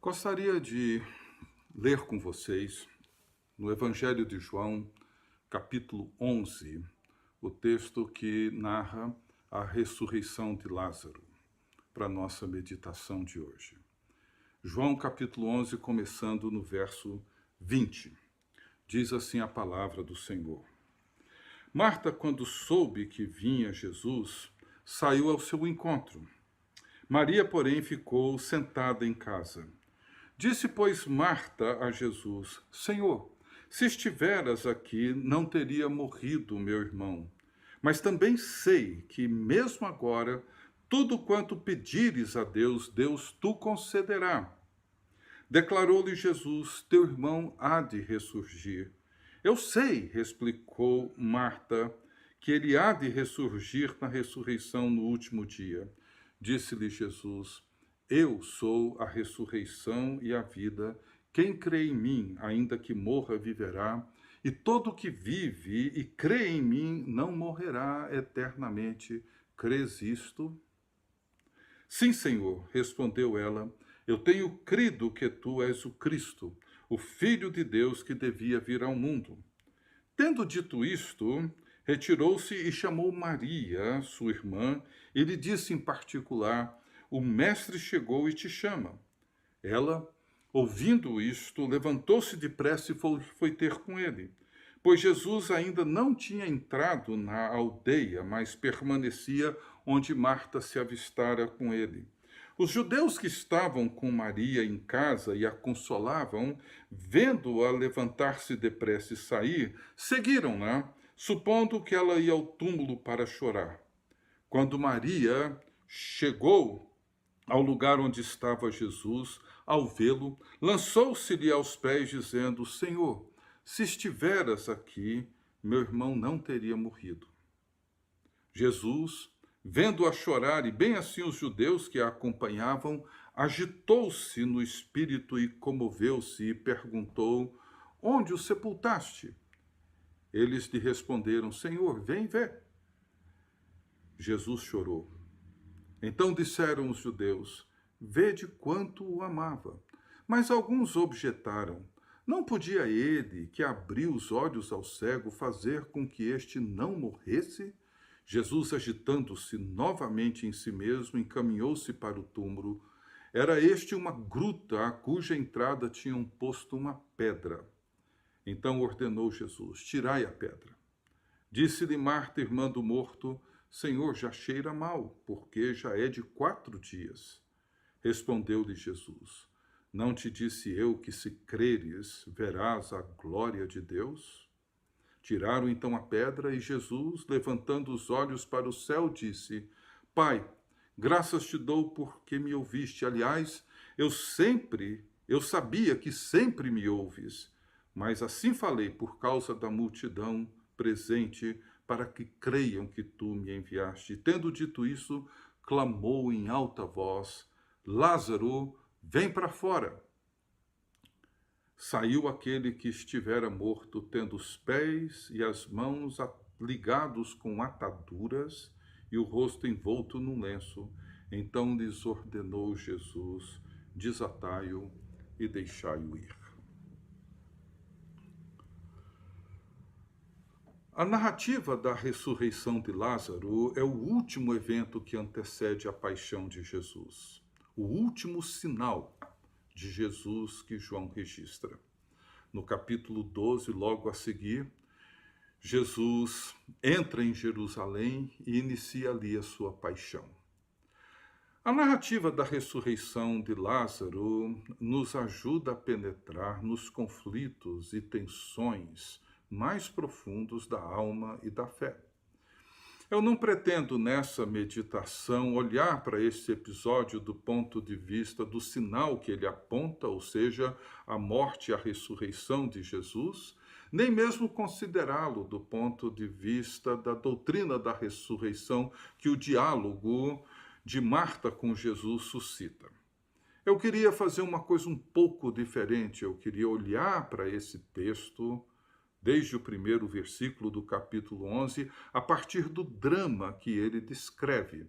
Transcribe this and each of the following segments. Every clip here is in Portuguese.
Gostaria de ler com vocês, no Evangelho de João, capítulo 11, o texto que narra a ressurreição de Lázaro, para a nossa meditação de hoje. João, capítulo 11, começando no verso 20. Diz assim a palavra do Senhor. Marta, quando soube que vinha Jesus, saiu ao seu encontro. Maria, porém, ficou sentada em casa. Disse, pois, Marta a Jesus: Senhor, se estiveras aqui, não teria morrido meu irmão. Mas também sei que, mesmo agora, tudo quanto pedires a Deus, Deus tu concederá. Declarou-lhe Jesus: Teu irmão há de ressurgir. Eu sei, explicou Marta, que ele há de ressurgir na ressurreição no último dia. Disse-lhe Jesus: Eu sou a ressurreição e a vida. Quem crê em mim, ainda que morra, viverá. E todo que vive e crê em mim não morrerá eternamente. Crês isto? Sim, Senhor, respondeu ela. Eu tenho crido que tu és o Cristo, o Filho de Deus que devia vir ao mundo. Tendo dito isto, retirou-se e chamou Maria, sua irmã, e lhe disse em particular: O Mestre chegou e te chama. Ela, ouvindo isto, levantou-se depressa e foi ter com ele, pois Jesus ainda não tinha entrado na aldeia, mas permanecia onde Marta se avistara com ele. Os judeus que estavam com Maria em casa e a consolavam, vendo-a levantar-se depressa e sair, seguiram-na, supondo que ela ia ao túmulo para chorar. Quando Maria chegou ao lugar onde estava Jesus, ao vê-lo, lançou-se-lhe aos pés, dizendo: Senhor, se estiveras aqui, meu irmão não teria morrido. Jesus, vendo-a chorar, e bem assim os judeus que a acompanhavam, agitou-se no espírito e comoveu-se e perguntou: Onde o sepultaste? Eles lhe responderam: Senhor, vem ver. Jesus chorou. Então disseram os judeus: Vede quanto o amava. Mas alguns objetaram: Não podia ele, que abriu os olhos ao cego, fazer com que este não morresse? Jesus, agitando-se novamente em si mesmo, encaminhou-se para o túmulo. Era este uma gruta, a cuja entrada tinham posto uma pedra. Então ordenou Jesus: Tirai a pedra. Disse-lhe Marta, irmã do morto: Senhor, já cheira mal, porque já é de 4 dias. Respondeu-lhe Jesus: Não te disse eu que, se creres, verás a glória de Deus? Tiraram então a pedra e Jesus, levantando os olhos para o céu, disse: Pai, graças te dou porque me ouviste. Aliás, eu sabia que sempre me ouves, mas assim falei por causa da multidão presente, para que creiam que tu me enviaste. Tendo dito isso, clamou em alta voz: Lázaro, vem para fora. Saiu aquele que estivera morto, tendo os pés e as mãos ligados com ataduras e o rosto envolto num lenço. Então lhes ordenou Jesus: Desatai-o e deixai-o ir. A narrativa da ressurreição de Lázaro é o último evento que antecede a paixão de Jesus, o último sinal de Jesus que João registra. No capítulo 12, logo a seguir, Jesus entra em Jerusalém e inicia ali a sua paixão. A narrativa da ressurreição de Lázaro nos ajuda a penetrar nos conflitos e tensões mais profundos da alma e da fé. Eu não pretendo, nessa meditação, olhar para este episódio do ponto de vista do sinal que ele aponta, ou seja, a morte e a ressurreição de Jesus, nem mesmo considerá-lo do ponto de vista da doutrina da ressurreição que o diálogo de Marta com Jesus suscita. Eu queria fazer uma coisa um pouco diferente, eu queria olhar para esse texto desde o primeiro versículo do capítulo 11, a partir do drama que ele descreve.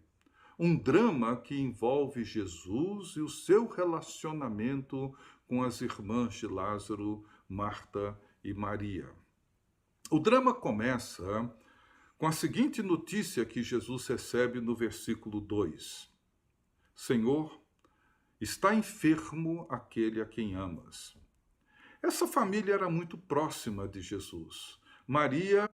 Um drama que envolve Jesus e o seu relacionamento com as irmãs de Lázaro, Marta e Maria. O drama começa com a seguinte notícia que Jesus recebe no versículo 2: Senhor, está enfermo aquele a quem amas. Essa família era muito próxima de Jesus. Maria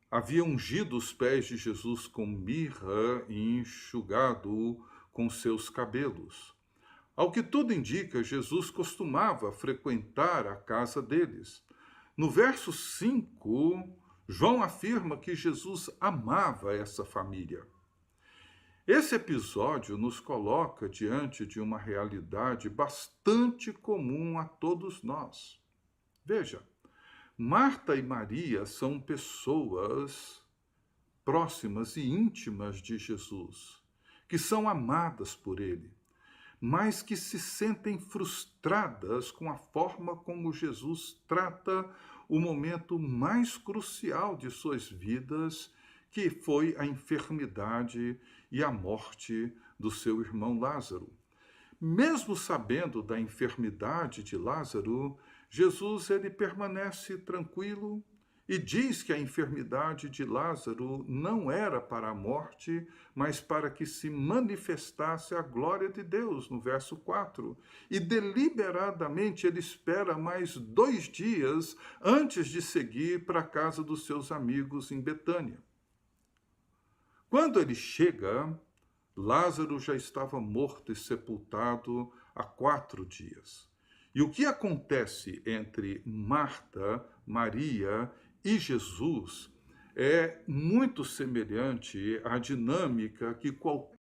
havia ungido os pés de Jesus com mirra e enxugado-o com seus cabelos. Ao que tudo indica, Jesus costumava frequentar a casa deles. No verso 5, João afirma que Jesus amava essa família. Esse episódio nos coloca diante de uma realidade bastante comum a todos nós. Veja, Marta e Maria são pessoas próximas e íntimas de Jesus, que são amadas por ele, mas que se sentem frustradas com a forma como Jesus trata o momento mais crucial de suas vidas, que foi a enfermidade e a morte do seu irmão Lázaro. Mesmo sabendo da enfermidade de Lázaro, Jesus ele permanece tranquilo e diz que a enfermidade de Lázaro não era para a morte, mas para que se manifestasse a glória de Deus, no verso 4. E deliberadamente ele espera mais 2 dias antes de seguir para a casa dos seus amigos em Betânia. Quando ele chega, Lázaro já estava morto e sepultado há 4 dias. E o que acontece entre Marta, Maria e Jesus é muito semelhante à dinâmica que qualquer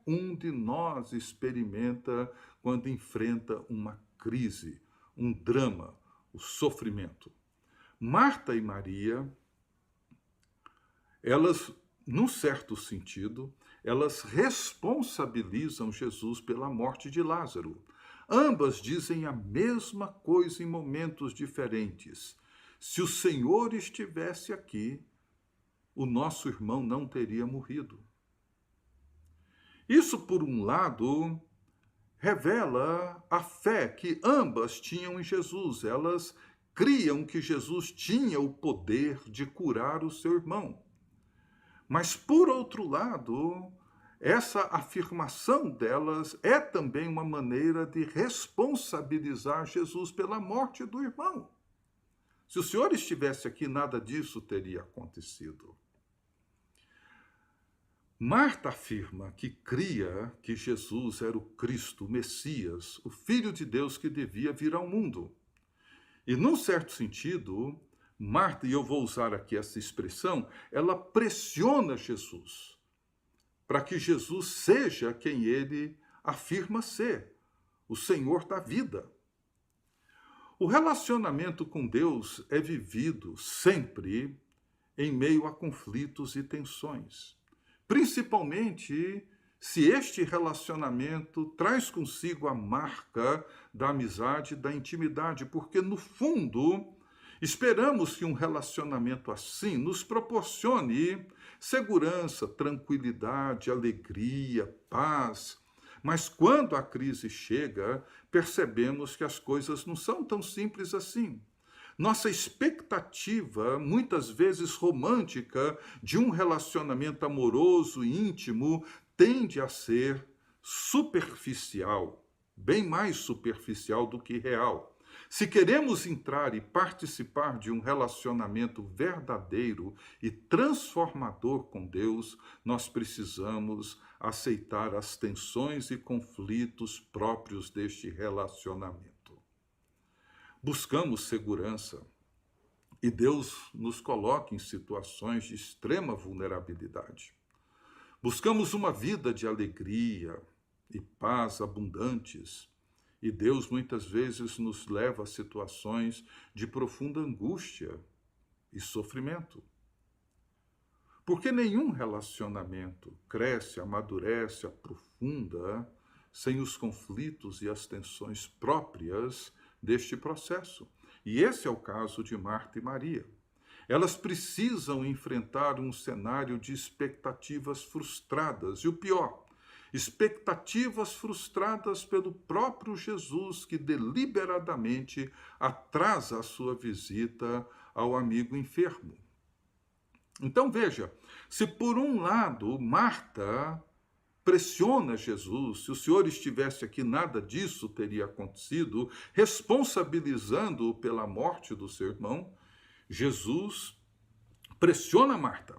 um de nós experimenta quando enfrenta uma crise, um drama, o sofrimento. Marta e Maria, elas, num certo sentido, elas responsabilizam Jesus pela morte de Lázaro. Ambas dizem a mesma coisa em momentos diferentes. Se o Senhor estivesse aqui, o nosso irmão não teria morrido. Isso, por um lado, revela a fé que ambas tinham em Jesus. Elas criam que Jesus tinha o poder de curar o seu irmão. Mas, por outro lado, essa afirmação delas é também uma maneira de responsabilizar Jesus pela morte do irmão. Se o Senhor estivesse aqui, nada disso teria acontecido. Marta afirma que cria que Jesus era o Cristo, o Messias, o Filho de Deus que devia vir ao mundo. E, num certo sentido, Marta, e eu vou usar aqui essa expressão, ela pressiona Jesus para que Jesus seja quem ele afirma ser, o Senhor da vida. O relacionamento com Deus é vivido sempre em meio a conflitos e tensões, principalmente se este relacionamento traz consigo a marca da amizade, da intimidade, porque, no fundo, esperamos que um relacionamento assim nos proporcione segurança, tranquilidade, alegria, paz. Mas quando a crise chega, percebemos que as coisas não são tão simples assim. Nossa expectativa, muitas vezes romântica, de um relacionamento amoroso e íntimo tende a ser superficial, bem mais superficial do que real. Se queremos entrar e participar de um relacionamento verdadeiro e transformador com Deus, nós precisamos aceitar as tensões e conflitos próprios deste relacionamento. Buscamos segurança e Deus nos coloca em situações de extrema vulnerabilidade. Buscamos uma vida de alegria e paz abundantes, e Deus muitas vezes nos leva a situações de profunda angústia e sofrimento. Porque nenhum relacionamento cresce, amadurece, aprofunda sem os conflitos e as tensões próprias deste processo. E esse é o caso de Marta e Maria. Elas precisam enfrentar um cenário de expectativas frustradas. E o pior, expectativas frustradas pelo próprio Jesus, que deliberadamente atrasa a sua visita ao amigo enfermo. Então veja, se por um lado Marta pressiona Jesus, se o Senhor estivesse aqui, nada disso teria acontecido, responsabilizando-o pela morte do seu irmão, Jesus pressiona Marta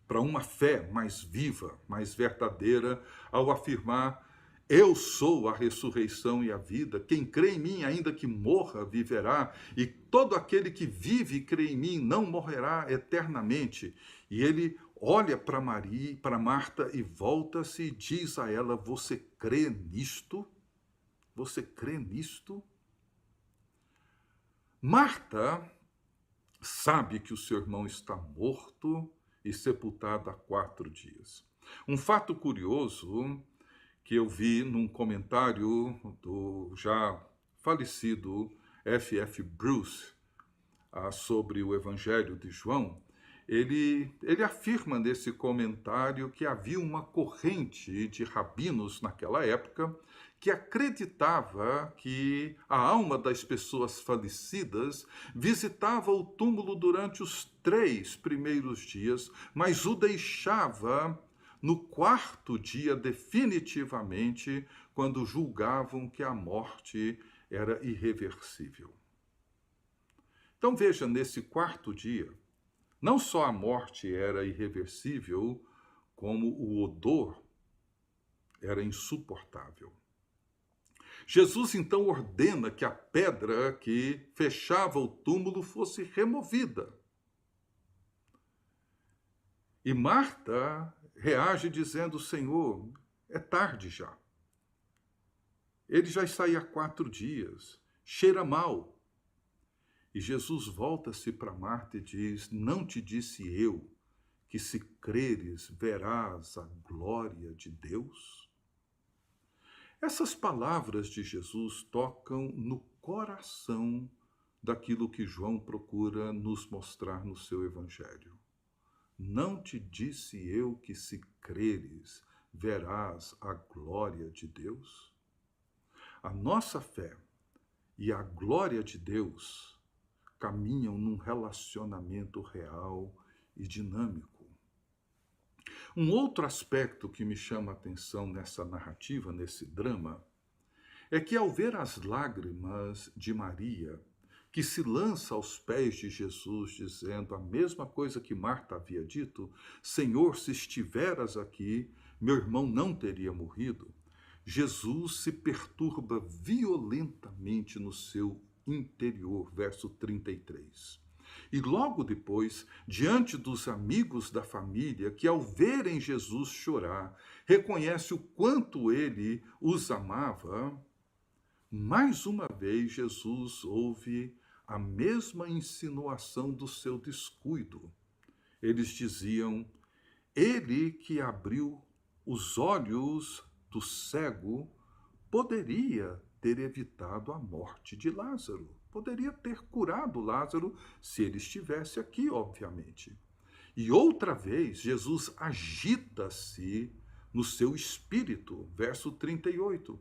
para uma fé mais viva, mais verdadeira, ao afirmar: eu sou a ressurreição e a vida, quem crê em mim, ainda que morra, viverá, e todo aquele que vive e crê em mim não morrerá eternamente. E ele olha para Maria, para Marta, e volta-se e diz a ela: você crê nisto? Você crê nisto? Marta sabe que o seu irmão está morto e sepultado há 4 dias. Um fato curioso que eu vi num comentário do já falecido F.F. Bruce sobre o Evangelho de João, ele afirma nesse comentário que havia uma corrente de rabinos naquela época que acreditava que a alma das pessoas falecidas visitava o túmulo durante os 3 primeiros dias, mas o deixava no 4º dia definitivamente, quando julgavam que a morte era irreversível. Então veja, nesse 4º dia, não só a morte era irreversível, como o odor era insuportável. Jesus então ordena que a pedra que fechava o túmulo fosse removida. E Marta reage dizendo: Senhor, é tarde já. Ele já está aí há 4 dias, cheira mal. E Jesus volta-se para Marta e diz: não te disse eu que se creres verás a glória de Deus? Essas palavras de Jesus tocam no coração daquilo que João procura nos mostrar no seu Evangelho. Não te disse eu que se creres verás a glória de Deus? A nossa fé e a glória de Deus caminham num relacionamento real e dinâmico. Um outro aspecto que me chama a atenção nessa narrativa, nesse drama, é que ao ver as lágrimas de Maria, que se lança aos pés de Jesus, dizendo a mesma coisa que Marta havia dito: Senhor, se estiveras aqui, meu irmão não teria morrido. Jesus se perturba violentamente no seu interior, verso 33. E logo depois, diante dos amigos da família, que ao verem Jesus chorar, reconhece o quanto ele os amava, mais uma vez Jesus ouve a mesma insinuação do seu descuido. Eles diziam: ele que abriu os olhos do cego poderia ter evitado a morte de Lázaro. Poderia ter curado Lázaro se ele estivesse aqui, obviamente. E outra vez, Jesus agita-se no seu espírito, verso 38.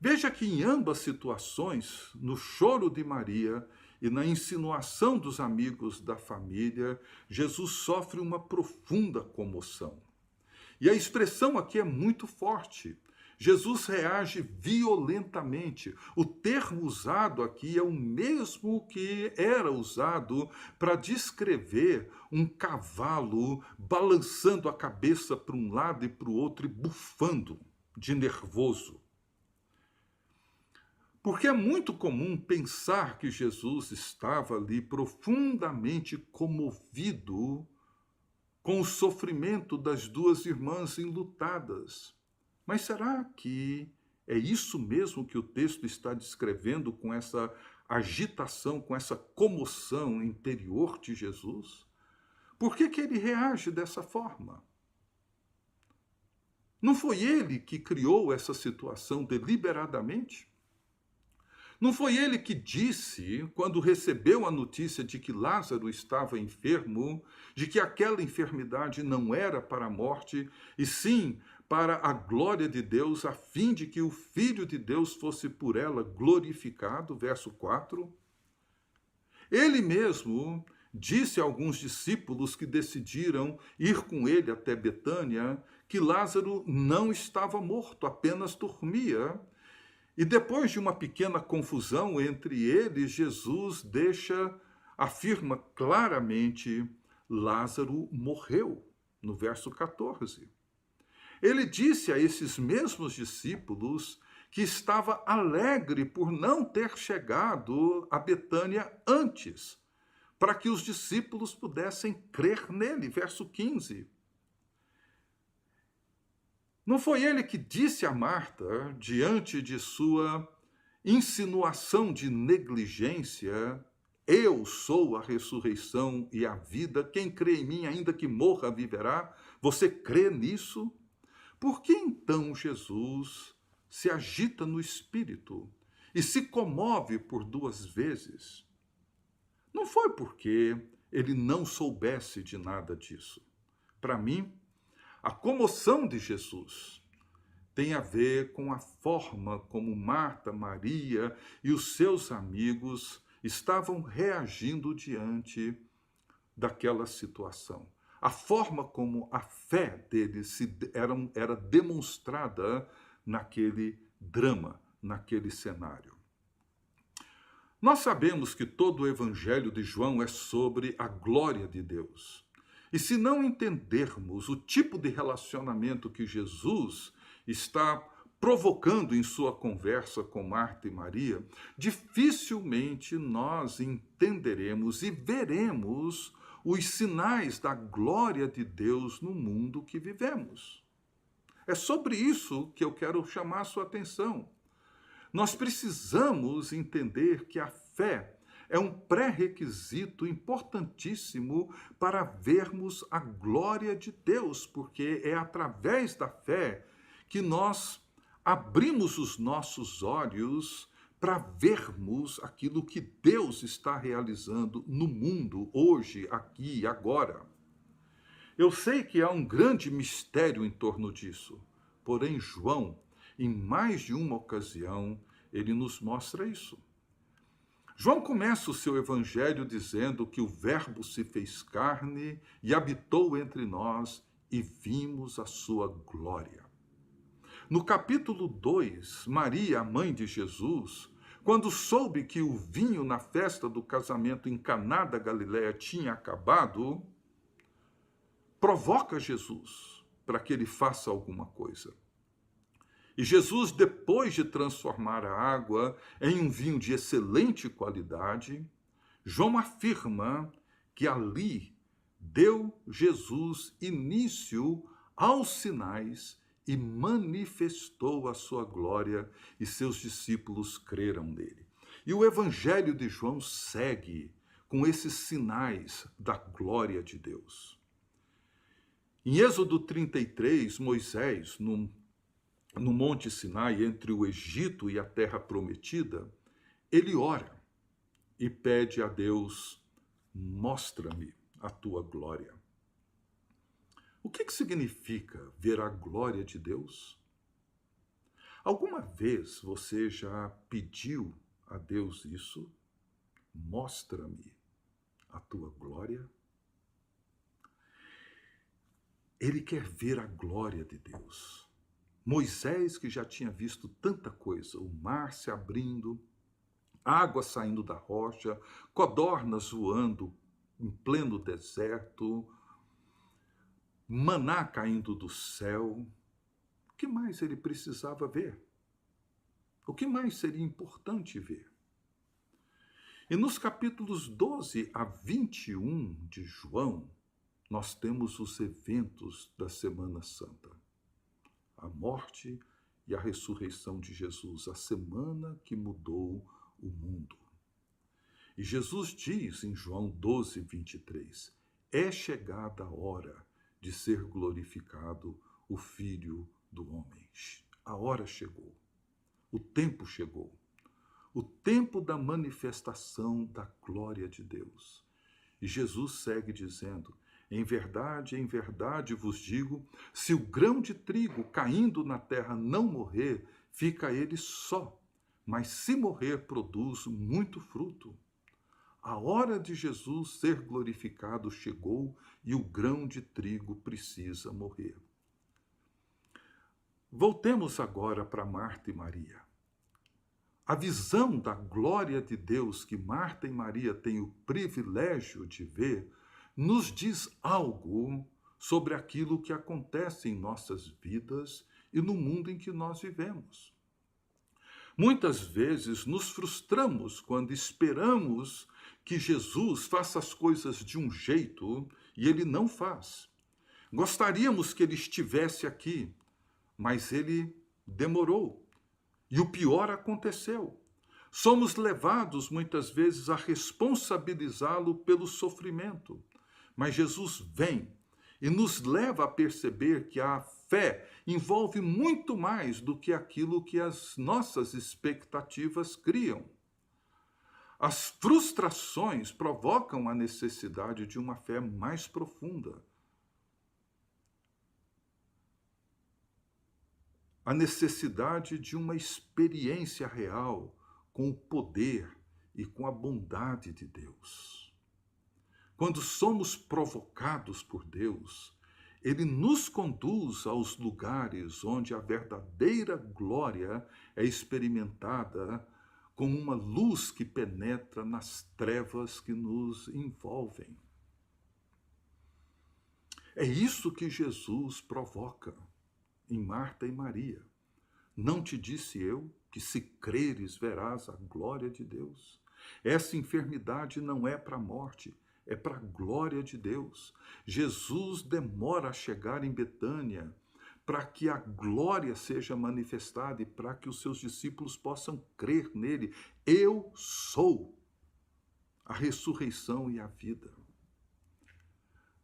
Veja que em ambas situações, no choro de Maria e na insinuação dos amigos da família, Jesus sofre uma profunda comoção. E a expressão aqui é muito forte. Jesus reage violentamente. O termo usado aqui é o mesmo que era usado para descrever um cavalo balançando a cabeça para um lado e para o outro e bufando de nervoso. Porque é muito comum pensar que Jesus estava ali profundamente comovido com o sofrimento das 2 irmãs enlutadas. Mas será que é isso mesmo que o texto está descrevendo com essa agitação, com essa comoção interior de Jesus? Por que ele reage dessa forma? Não foi ele que criou essa situação deliberadamente? Não foi ele que disse, quando recebeu a notícia de que Lázaro estava enfermo, de que aquela enfermidade não era para a morte, e sim para a glória de Deus, a fim de que o Filho de Deus fosse por ela glorificado, verso 4. Ele mesmo disse a alguns discípulos que decidiram ir com ele até Betânia que Lázaro não estava morto, apenas dormia. E depois de uma pequena confusão entre eles, Jesus afirma claramente: Lázaro morreu, no verso 14. Ele disse a esses mesmos discípulos que estava alegre por não ter chegado a Betânia antes, para que os discípulos pudessem crer nele. Verso 15. Não foi ele que disse a Marta, diante de sua insinuação de negligência: eu sou a ressurreição e a vida, quem crê em mim, ainda que morra, viverá? Você crê nisso? Por que então Jesus se agita no espírito e se comove por 2 vezes? Não foi porque ele não soubesse de nada disso. Para mim, a comoção de Jesus tem a ver com a forma como Marta, Maria e os seus amigos estavam reagindo diante daquela situação. A forma como a fé deles era demonstrada naquele drama, naquele cenário. Nós sabemos que todo o Evangelho de João é sobre a glória de Deus. E se não entendermos o tipo de relacionamento que Jesus está provocando em sua conversa com Marta e Maria, dificilmente nós entenderemos e veremos os sinais da glória de Deus no mundo que vivemos. É sobre isso que eu quero chamar a sua atenção. Nós precisamos entender que a fé é um pré-requisito importantíssimo para vermos a glória de Deus, porque é através da fé que nós abrimos os nossos olhos para vermos aquilo que Deus está realizando no mundo, hoje, aqui e agora. Eu sei que há um grande mistério em torno disso, porém João, em mais de uma ocasião, ele nos mostra isso. João começa o seu evangelho dizendo que o Verbo se fez carne e habitou entre nós e vimos a sua glória. No capítulo 2, Maria, a mãe de Jesus, quando soube que o vinho na festa do casamento em Caná da Galileia tinha acabado, provoca Jesus para que ele faça alguma coisa. E Jesus, depois de transformar a água em um vinho de excelente qualidade, João afirma que ali deu Jesus início aos sinais e manifestou a sua glória, e seus discípulos creram nele. E o Evangelho de João segue com esses sinais da glória de Deus. Em Êxodo 33, Moisés, no Monte Sinai, entre o Egito e a Terra Prometida, ele ora e pede a Deus: mostra-me a tua glória. O que significa ver a glória de Deus? Alguma vez você já pediu a Deus isso? Mostra-me a tua glória. Ele quer ver a glória de Deus. Moisés, que já tinha visto tanta coisa, o mar se abrindo, água saindo da rocha, codornas voando em pleno deserto, maná caindo do céu. O que mais ele precisava ver? O que mais seria importante ver? E nos capítulos 12 a 21 de João, nós temos os eventos da Semana Santa. A morte e a ressurreição de Jesus, a semana que mudou o mundo. E Jesus diz em João 12, 23, é chegada a hora de ser glorificado o Filho do Homem. A hora chegou, o tempo chegou, o tempo da manifestação da glória de Deus. E Jesus segue dizendo, em verdade vos digo, se o grão de trigo caindo na terra não morrer, fica ele só, mas se morrer, produz muito fruto. A hora de Jesus ser glorificado chegou e o grão de trigo precisa morrer. Voltemos agora para Marta e Maria. A visão da glória de Deus que Marta e Maria têm o privilégio de ver nos diz algo sobre aquilo que acontece em nossas vidas e no mundo em que nós vivemos. Muitas vezes nos frustramos quando esperamos que Jesus faça as coisas de um jeito e ele não faz. Gostaríamos que ele estivesse aqui, mas ele demorou. E o pior aconteceu. Somos levados muitas vezes a responsabilizá-lo pelo sofrimento. Mas Jesus vem e nos leva a perceber que a fé envolve muito mais do que aquilo que as nossas expectativas criam. As frustrações provocam a necessidade de uma fé mais profunda. A necessidade de uma experiência real com o poder e com a bondade de Deus. Quando somos provocados por Deus, ele nos conduz aos lugares onde a verdadeira glória é experimentada como uma luz que penetra nas trevas que nos envolvem. É isso que Jesus provoca em Marta e Maria. Não te disse eu que se creres verás a glória de Deus? Essa enfermidade não é para a morte, é para a glória de Deus. Jesus demora a chegar em Betânia para que a glória seja manifestada e para que os seus discípulos possam crer nele. Eu sou a ressurreição e a vida.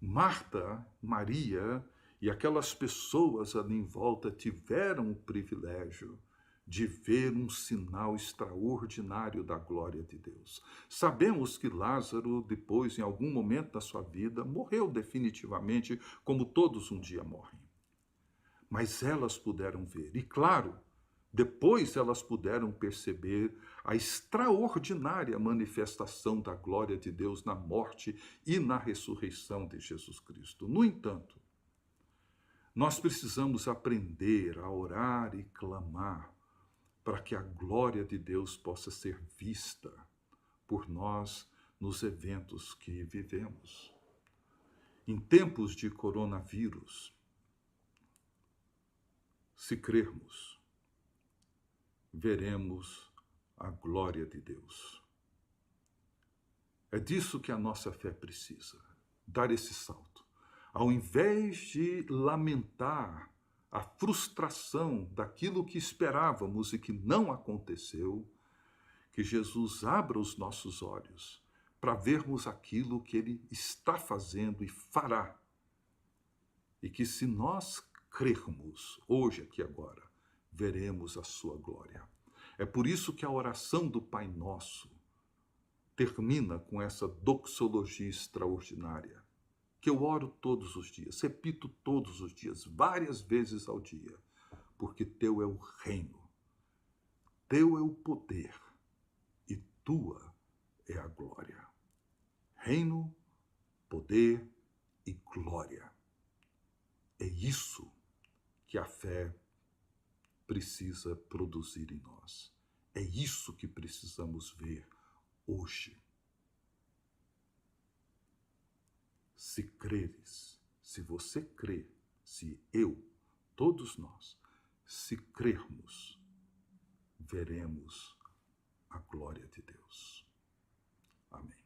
Marta, Maria e aquelas pessoas ali em volta tiveram o privilégio de ver um sinal extraordinário da glória de Deus. Sabemos que Lázaro, depois, em algum momento da sua vida, morreu definitivamente, como todos um dia morrem. Mas elas puderam ver. E claro, depois elas puderam perceber a extraordinária manifestação da glória de Deus na morte e na ressurreição de Jesus Cristo. No entanto, nós precisamos aprender a orar e clamar para que a glória de Deus possa ser vista por nós nos eventos que vivemos. Em tempos de coronavírus, se crermos, veremos a glória de Deus. É disso que a nossa fé precisa, dar esse salto. Ao invés de lamentar a frustração daquilo que esperávamos e que não aconteceu, que Jesus abra os nossos olhos para vermos aquilo que ele está fazendo e fará. E que se nós crermos hoje, aqui agora, veremos a sua glória. É por isso que a oração do Pai Nosso termina com essa doxologia extraordinária, que eu oro todos os dias, repito todos os dias, várias vezes ao dia, porque teu é o reino, teu é o poder e tua é a glória. Reino, poder e glória. É isso que a fé precisa produzir em nós. É isso que precisamos ver hoje. Se creres, se você crê, se eu, todos nós, se crermos, veremos a glória de Deus. Amém.